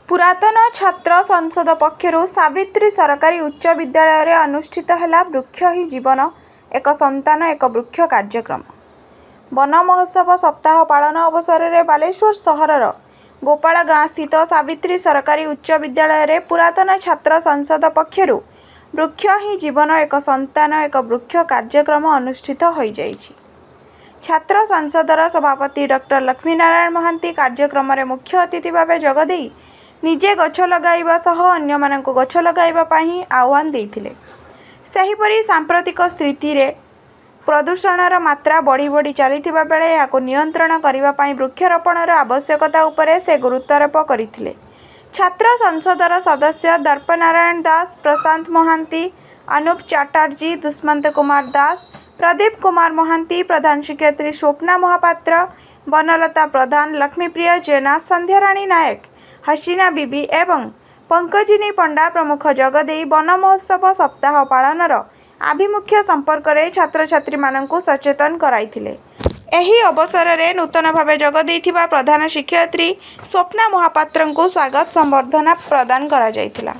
पुरातन छात्र संसद पक्षरु सावित्री सरकारी उच्च विद्यालय अनुष्ठित है वृक्ष ही जीवन एक संतान एक वृक्ष कार्यक्रम। वन महोत्सव सप्ताह पालन अवसर में बालेश्वर सहरर गोपाल गाँ स्थित सावित्री सरकारी उच्च विद्यालय पुरातन छात्र संसद पक्षरु वृक्ष ही जीवन एक संतान एक वृक्ष कार्यक्रम अनुष्ठित हो जाइछि। छात्र संसदर सभापति डॉक्टर लक्ष्मीनारायण महांती कार्यक्रम में मुख्य अतिथि भाव जोगदे निजे गछ लगाइबा सह अन्य मानक गछ लगाइबा पाही आह्वान देइथिले। सेहिपरि सांप्रतिक स्थिति रे प्रदूषणर मात्रा बढ़ी बढ़ी चलिथिबा बेले याको नियंत्रण करिबा पाही वृक्षरोपणर आवश्यकता उपरे से गुरुत्वारोप करिथिले। छात्र संसदर सदस्य दर्पनारायण दास, प्रशांत महांती, अनूप चटर्जी, दुष्मंत कुमार दास, प्रदीप कुमार महांती, प्रधान शिक्षयित्री स्वप्ना महापात्र, बनलता प्रधान, लक्ष्मीप्रिय जेना, संध्याराणी नायक, हसीना बीबी एवं पंकजिनी पंडा प्रमुख जगदे वन महोत्सव सप्ताह पालनर आभिमुख्य संपर्क में छात्र छात्री मानकु सचेतन कराइथिले। एही अवसर में नूतन भाव जोगदेइथिबा प्रधान शिक्षयित्री स्वप्ना महापात्र को स्वागत संबर्धना प्रदान करा जायथिला।